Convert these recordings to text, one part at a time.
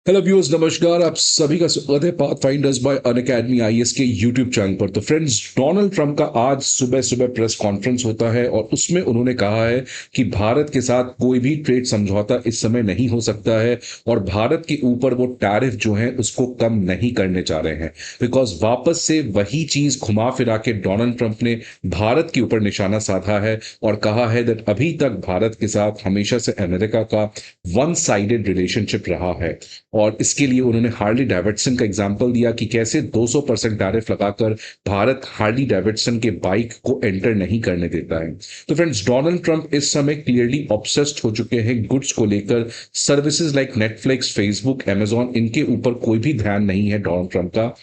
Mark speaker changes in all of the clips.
Speaker 1: Hello viewers, नमस्कार। आप सभी का स्वागत है पाथफाइंडर्स बाय अनअकैडमी आईएएस के यूट्यूब चैनल पर। तो फ्रेंड्स, डोनाल्ड ट्रंप का आज सुबह सुबह प्रेस कॉन्फ्रेंस होता है और उसमें उन्होंने कहा है कि भारत के साथ कोई भी ट्रेड समझौता इस समय नहीं हो सकता है और भारत के ऊपर वो टैरिफ जो है उसको कम नहीं करने जा रहे हैं। बिकॉज वापस से वही चीज घुमा फिरा के डोनाल्ड ट्रंप ने भारत के ऊपर निशाना साधा है और कहा है दैट अभी तक भारत के साथ हमेशा से अमेरिका का वन साइडेड रिलेशनशिप रहा है। और इसके लिए उन्होंने हार्ली डेविडसन का एग्जाम्पल दिया कि कैसे 200% टैरिफ लगाकर भारत हार्ली डेविडसन के बाइक को एंटर नहीं करने देता है। तो फ्रेंड्स, डोनाल्ड ट्रंप इस समय क्लियरली ऑब्सेस्ड हो चुके हैं गुड्स को लेकर। Services like Netflix, Facebook, Amazon, इनके ऊपर कोई भी ध्यान नहीं है डोनाल्ड ट्रंप का।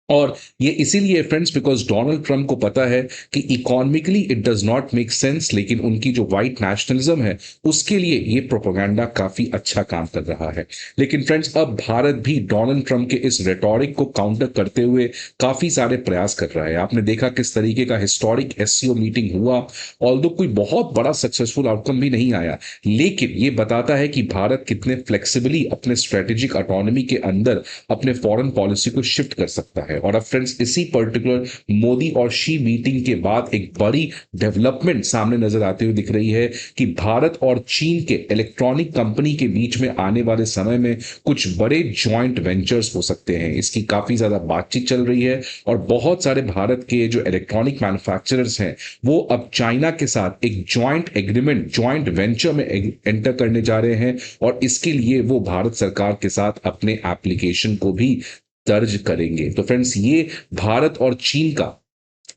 Speaker 1: और ये इसीलिए फ्रेंड्स, बिकॉज डोनाल्ड ट्रंप को पता है कि economically it does not make sense, लेकिन उनकी जो व्हाइट नेशनलिज्म है उसके लिए ये प्रोपेगेंडा काफी अच्छा काम कर रहा है। लेकिन फ्रेंड्स, अब भारत भी डोनाल्ड ट्रंप के इस रेटोरिक को काउंटर करते हुए काफी सारे प्रयास कर रहा है। आपने देखा किस तरीके का हिस्टोरिक एससीओ मीटिंग हुआ। ऑल्दो कोई बहुत बड़ा सक्सेसफुल आउटकम भी नहीं आया, लेकिन ये बताता है कि भारत कितने फ्लेक्सिबली अपने स्ट्रेटेजिक ऑटोनॉमी के अंदर अपने फॉरेन पॉलिसी को शिफ्ट कर सकता है। और अब फ्रेंड्स, इसी पर्टिकुलर मोदी और शी मीटिंग के बाद एक बड़ी डेवलपमेंट सामने नजर आते हुए दिख रही है कि भारत और चीन के इलेक्ट्रॉनिक कंपनी के बीच में आने वाले समय में कुछ बड़े जॉइंट वेंचर्स हो सकते हैं। इसकी काफी ज्यादा बातचीत चल रही है और बहुत सारे भारत के जो इलेक्ट्रॉनिक मैन्युफैक्चरर्स हैं वो अब चाइना के साथ एक जॉइंट एग्रीमेंट, जॉइंट वेंचर में एंटर करने जा रहे हैं और इसके लिए वो भारत सरकार के साथ अपने एप्लीकेशन को भी दर्ज करेंगे। तो फ्रेंड्स, ये भारत और चीन का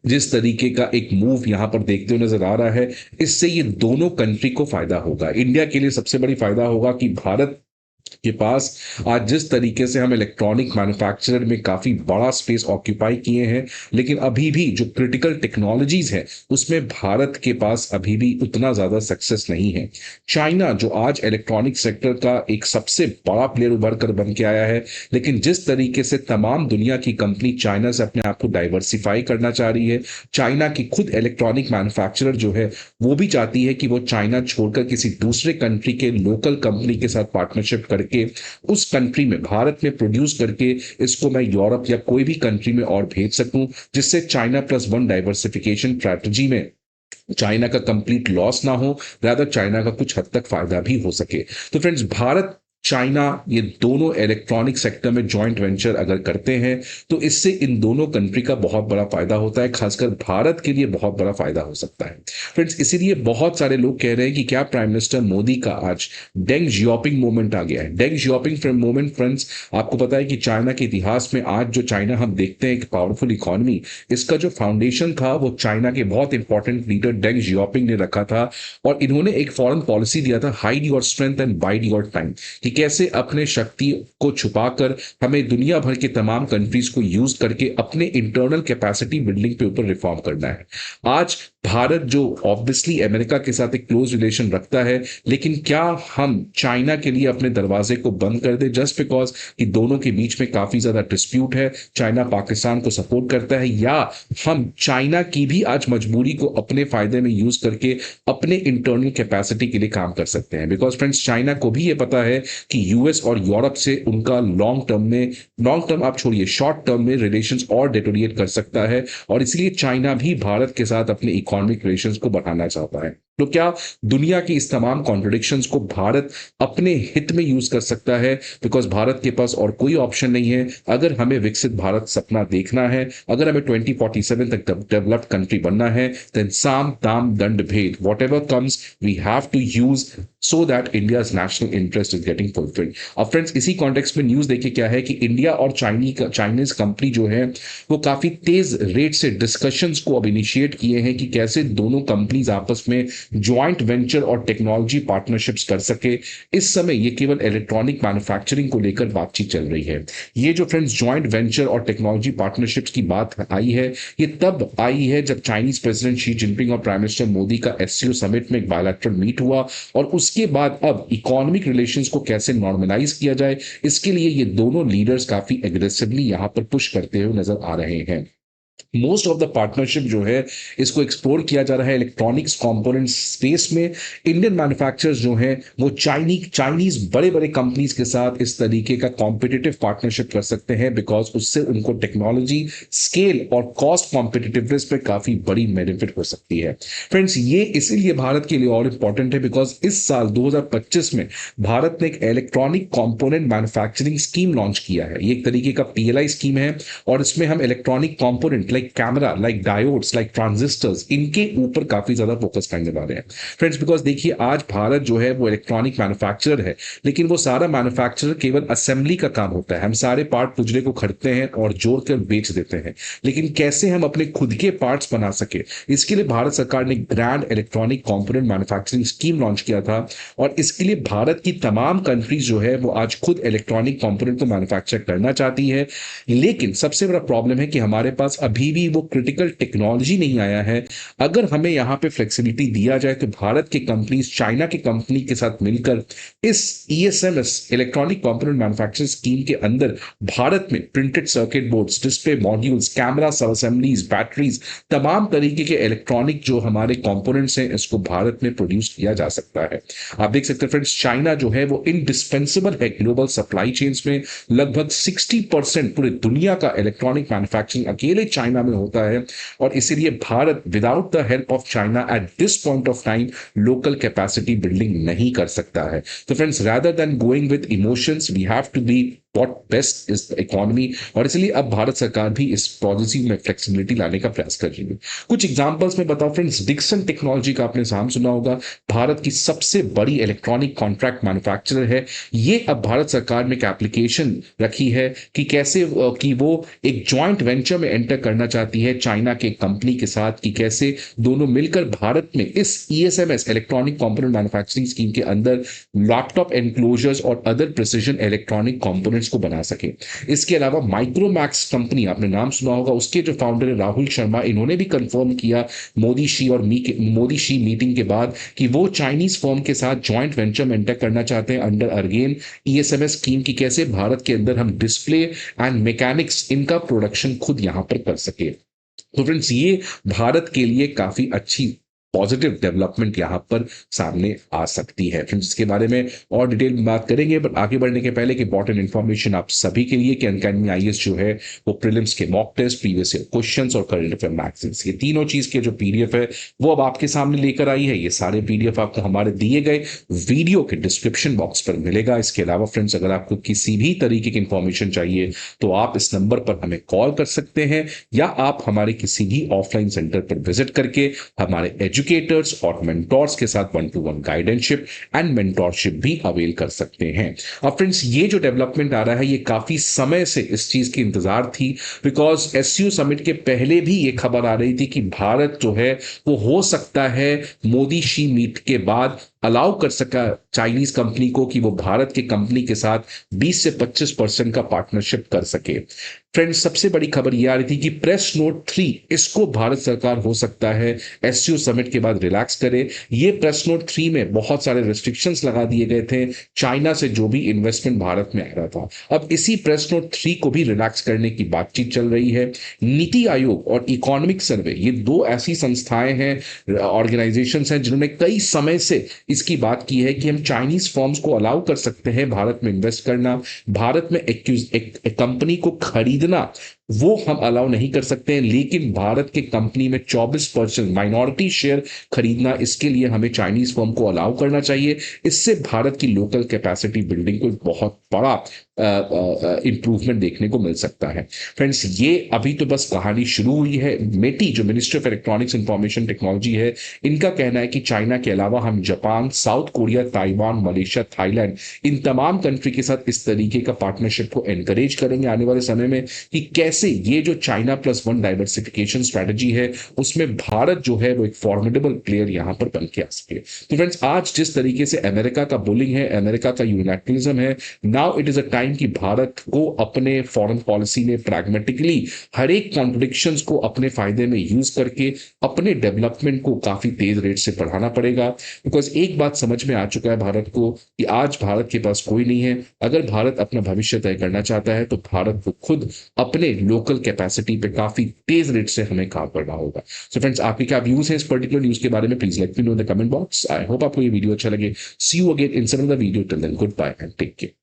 Speaker 1: जिस तरीके का एक मूव यहां पर देखते हुए नजर आ रहा है, इससे ये दोनों कंट्री को फायदा होगा। इंडिया के लिए सबसे बड़ी फायदा होगा कि भारत के पास आज जिस तरीके से हम इलेक्ट्रॉनिक मैन्युफैक्चरर में काफी बड़ा स्पेस ऑक्यूपाई किए हैं, लेकिन अभी भी जो क्रिटिकल टेक्नोलॉजीज है उसमें भारत के पास अभी भी उतना ज्यादा सक्सेस नहीं है। चाइना जो आज इलेक्ट्रॉनिक सेक्टर का एक सबसे बड़ा प्लेयर उभर कर बन के आया है, लेकिन जिस तरीके से तमाम दुनिया की कंपनी चाइना से अपने आप को डाइवर्सिफाई करना चाह रही है, चाइना की खुद इलेक्ट्रॉनिक मैन्युफैक्चरर जो है वो भी चाहती है कि वो चाइना छोड़कर किसी दूसरे कंट्री के लोकल कंपनी के साथ पार्टनरशिप करके उस कंट्री में भारत में प्रोड्यूस करके इसको मैं यूरोप या कोई भी कंट्री में और भेज सकूं, जिससे China plus one diversification strategy में चाइना का कंप्लीट लॉस ना हो, ज्यादा चाइना का कुछ हद तक फायदा भी हो सके। तो फ्रेंड्स, भारत चाइना ये दोनों इलेक्ट्रॉनिक सेक्टर में जॉइंट वेंचर अगर करते हैं तो इससे इन दोनों कंट्री का बहुत बड़ा फायदा होता है, खासकर भारत के लिए बहुत बड़ा फायदा हो सकता है। फ्रेंड्स, इसीलिए बहुत सारे लोग कह रहे हैं कि क्या प्राइम मिनिस्टर मोदी का आज डेंग जियोपिंग मोमेंट आ गया है। डेंग जियोपिंग मोमेंट फ्रेंड्स, आपको पता है कि चाइना के इतिहास में आज जो चाइना हम देखते हैं एक पावरफुल इकोनॉमी, इसका जो फाउंडेशन था वो चाइना के बहुत इंपॉर्टेंट लीडर डेंग जियोपिंग ने रखा था। और इन्होंने एक फॉरेन पॉलिसी दिया था, hide your strength and wide your time, कि कैसे अपने शक्ति को छुपाकर हमें दुनिया भर के तमाम कंट्रीज को यूज करके अपने इंटरनल कैपेसिटी बिल्डिंग पे ऊपर रिफॉर्म करना है। आज भारत जो ऑब्वियसली अमेरिका के साथ एक क्लोज रिलेशन रखता है, लेकिन क्या हम चाइना के लिए अपने दरवाजे को बंद कर दे जस्ट बिकॉज कि दोनों के बीच में काफी ज्यादा डिस्प्यूट है, चाइना पाकिस्तान को सपोर्ट करता है, या हम चाइना की भी आज मजबूरी को अपने फायदे में यूज करके अपने इंटरनल कैपेसिटी के लिए काम कर सकते हैं। बिकॉज फ्रेंड्स, चाइना को भी ये पता है कि यूएस और यूरोप से उनका लॉन्ग टर्म आप छोड़िए, शॉर्ट टर्म में रिलेशंस और डेटोरिएट कर सकता है और इसलिए चाइना भी भारत के साथ अपने इकोनॉमिक रिलेशंस को बढ़ाना चाहता है। तो क्या दुनिया की इस तमाम कॉन्ट्रडिक्शंस को भारत अपने हित में यूज कर सकता है? बिकॉज भारत के पास और कोई ऑप्शन नहीं है। अगर हमें विकसित भारत सपना देखना है, अगर हमें 2047 तक डेवलप्ड कंट्री बनना है, देन साम दाम दंड भेद, whatever comes we have to use so that India's national interest is getting fulfilled. अब फ्रेंड्स, इसी कॉन्टेक्स्ट में न्यूज देखिए क्या है कि इंडिया और चाइनीज कंपनी जो है वो काफी तेज रेट से डिस्कशंस को अब इनिशिएट किए हैं कि कैसे दोनों कंपनीज आपस में ज्वाइंट वेंचर और टेक्नोलॉजी पार्टनरशिप्स कर सके। इस समय ये केवल इलेक्ट्रॉनिक मैन्युफैक्चरिंग को लेकर बातचीत चल रही है। ये जो फ्रेंड्स ज्वाइंट वेंचर और टेक्नोलॉजी पार्टनरशिप्स की बात आई है, ये तब आई है जब चाइनीज प्रेसिडेंट शी जिनपिंग और प्राइम मिनिस्टर मोदी का एससीओ समिट में एक बायलैटरल मीट हुआ और उसके बाद अब इकोनॉमिक रिलेशंस को कैसे नॉर्मलाइज किया जाए, इसके लिए ये दोनों लीडर्स काफी एग्रेसिवली यहां पर पुश करते हुए नजर आ रहे हैं। मोस्ट ऑफ द पार्टनरशिप जो है इसको एक्सप्लोर किया जा रहा है इलेक्ट्रॉनिक्स कंपोनेंट स्पेस में। इंडियन मैन्युफैक्चरर्स जो हैं वो चाइनीज बड़े बड़े कंपनीज के साथ इस तरीके का कॉम्पिटिटिव पार्टनरशिप कर सकते हैं, बिकॉज उससे उनको टेक्नोलॉजी स्केल और कॉस्ट कॉम्पिटिटिवनेस पे काफी बड़ी बेनिफिट हो सकती है। फ्रेंड्स, ये इसीलिए भारत के लिए और इंपॉर्टेंट है बिकॉज इस साल 2025 में भारत ने एक electronic component manufacturing scheme launch किया है। ये एक तरीके का पीएलआई स्कीम है और इसमें हम electronic component like camera, like diodes, like transistors, इनके ऊपर काफी ज्यादा फोकस करने वाले हैं फ्रेंड्स। बिकॉज देखिए, आज भारत जो है वो इलेक्ट्रॉनिक मैन्युफैक्चरर है, लेकिन वो सारा मैन्युफैक्चरर केवल असेंबली का काम होता है। हम सारे पार्ट पुर्जे को खरीदते हैं और जोड़ कर बेच देते हैं, लेकिन कैसे हम अपने खुद के पार्ट्स बना सके, इसके लिए भारत सरकार ने grand electronic component manufacturing scheme launch किया था। और इसके लिए भारत की तमाम कंट्रीज जो है वो आज खुद इलेक्ट्रॉनिक कंपोनेंट को मैन्युफैक्चर करना चाहती है, लेकिन सबसे बड़ा प्रॉब्लम है कि हमारे पास अभी भी वो क्रिटिकल टेक्नोलॉजी नहीं आया है। अगर हमें यहां पे फ्लेक्सिबिलिटी दिया जाए तो भारत की कंपनीज चाइना की कंपनी के साथ मिलकर इस ईएसएमएस इलेक्ट्रॉनिक कंपोनेंट मैन्युफैक्चरिंग स्कीम के अंदर भारत में printed circuit boards, display modules, camera सब असेंबलीज, बैटरीज, तमाम तरीके के इलेक्ट्रॉनिक जो हमारे कंपोनेंट्स हैं इसको भारत में प्रोड्यूस किया जा सकता है। आप देख सकते हैं फ्रेंड्स, चाइना जो है वो इंडिस्पेंसिबल है ग्लोबल सप्लाई चेन्स में। लगभग 60% पूरे दुनिया का इलेक्ट्रॉनिक मैन्युफैक्चरिंग अकेले चाइना में होता है और इसीलिए Bharat without the help of China at this point of time local capacity building नहीं कर सकता है। तो friends, rather than going with emotions we have to be what best is the economy, और इसलिए अब भारत सरकार भी इस पॉलिसी में फ्लेक्सिबिलिटी लाने का प्रयास कर रही है। कुछ एग्जांपल्स में बताओ फ्रेंड्स, डिक्सन टेक्नोलॉजी का आपने नाम सुना होगा, भारत की सबसे बड़ी इलेक्ट्रॉनिक कॉन्ट्रैक्ट मैन्युफैक्चरर है। ये अब भारत सरकार ने एक एप्लीकेशन रखी है कि कैसे कि वो एक जॉइंट वेंचर में एंटर करना चाहती है चाइना के कंपनी के साथ, कि कैसे दोनों मिलकर भारत में इस ईएसएमएस इलेक्ट्रॉनिक कंपोनेंट मैन्युफैक्चरिंग स्कीम के अंदर लैपटॉप एनक्लोजर्स और अदर प्रिसिजन इलेक्ट्रॉनिक कंपोनेंट्स को बना सके। इसके अलावा माइक्रोमैक्स कंपनी, आपने नाम सुना होगा, उसके जो फाउंडर है राहुल शर्मा, इन्होंने भी कंफर्म किया मोदी शी मीटिंग के बाद कि वो चाइनीज फर्म के साथ जॉइंट वेंचर में एंटर करना चाहते हैं अंडर अगेन ईएसएमएस स्कीम, की कैसे भारत के अंदर हम डिस्प्ले एंड मैकेनिक्स इनका प्रोडक्शन खुद यहां पर कर सके। तो फ्रेंड्स, ये भारत के लिए काफी अच्छी पॉजिटिव डेवलपमेंट यहां पर सामने आ सकती है। फ्रेंड्स, इसके बारे में और डिटेल में बात करेंगे, बट आगे बढ़ने के पहले एक इंपॉर्टेंट इन्फॉर्मेशन आप सभी के लिए कि अनअकैडमी आईएएस जो है वो प्रीलिम्स के mock test, previous year questions और करंट अफेयर मैगजीन्स, ये तीनों चीज के जो पीडीएफ है वो अब आपके सामने लेकर आई है। ये सारे पीडीएफ आपको हमारे दिए गए वीडियो के डिस्क्रिप्शन बॉक्स पर मिलेगा। इसके अलावा फ्रेंड्स, अगर आपको किसी भी तरीके की इंफॉर्मेशन चाहिए तो आप इस नंबर पर हमें कॉल कर सकते हैं, या आप हमारे किसी भी ऑफलाइन सेंटर पर विजिट करके हमारे एजुकेटर्स और मेंटोर्स के साथ 1-to-1 गाइडेंशिप एंड मेंटोरशिप भी अवेल कर सकते हैं। अब फ्रेंड्स, ये जो डेवलपमेंट आ रहा है ये काफी समय से इस चीज की इंतजार थी, बिकॉज एससीओ समिट के पहले भी ये खबर आ रही थी कि भारत जो है वो हो सकता है मोदी शी मीट के बाद अलाउ कर सका चाइनीज कंपनी को कि वो भारत के कंपनी के साथ 20 से 25% का पार्टनरशिप कर सके। फ्रेंड्स, सबसे बड़ी खबर यह आ रही थी कि प्रेस नोट 3 इसको भारत सरकार हो सकता है एससीओ समिट के बाद रिलैक्स करे। ये प्रेस नोट 3 में बहुत सारे रेस्ट्रिक्शंस लगा दिए गए थे चाइना से जो भी इन्वेस्टमेंट भारत में आ रहा था। अब इसी प्रेस नोट 3 को भी रिलैक्स करने की बातचीत चल रही है। नीति आयोग और इकोनॉमिक सर्वे, ये दो ऐसी संस्थाएं हैं, ऑर्गेनाइजेशन हैं, जिन्होंने कई समय से इसकी बात की है कि हम चाइनीज फर्म्स को अलाउ कर सकते हैं भारत में इन्वेस्ट करना, भारत में एक कंपनी को खरीदना वो हम अलाउ नहीं कर सकते हैं, लेकिन भारत के कंपनी में 24% माइनॉरिटी शेयर खरीदना, इसके लिए हमें चाइनीज फर्म को अलाउ करना चाहिए। इससे भारत की लोकल कैपेसिटी बिल्डिंग को बहुत बड़ा इंप्रूवमेंट देखने को मिल सकता है। फ्रेंड्स, ये अभी तो बस कहानी शुरू हुई है। मेटी जो ministry of electronics information technology है, इनका कहना है कि चाइना के अलावा हम Japan, South Korea, Taiwan, Malaysia, Thailand, इन तमाम कंट्री के साथ इस तरीके का पार्टनरशिप को एनकरेज करेंगे आने वाले समय में, कि कैसे ये जो चाइना +1 डाइवर्सिफिकेशन स्ट्रेटजी है उसमें भारत जो है वो एक फॉर्मिडेबल प्लेयर यहां पर बन के आ सके। तो फ्रेंड्स, आज जिस तरीके से अमेरिका का बुलिंग है, अमेरिका का यूनिलैटरलिज्म है, now it is a time time कि भारत को अपने फॉरेन पॉलिसी में प्रैग्मेटिकली हर एक कॉन्ट्रडिक्शंस को अपने फायदे में यूज करके अपने डेवलपमेंट को काफी तेज रेट से बढ़ाना पड़ेगा। बिकॉज एक बात समझ में आ चुका है भारत को कि आज भारत के पास कोई नहीं है। अगर भारत अपना भविष्य तय करना चाहता है तो भारत को खुद अपने लोकल कैपेसिटी पे काफी तेज रेट से हमें काम करना होगा। सो फ्रेंड्स, आपके क्या व्यूज हैं इस पर्टिकुलर न्यूज के बारे में? Please let me know in the comment box. I hope आपको ये वीडियो अच्छा लगे। See you again in some other video. Till then, good bye and take care.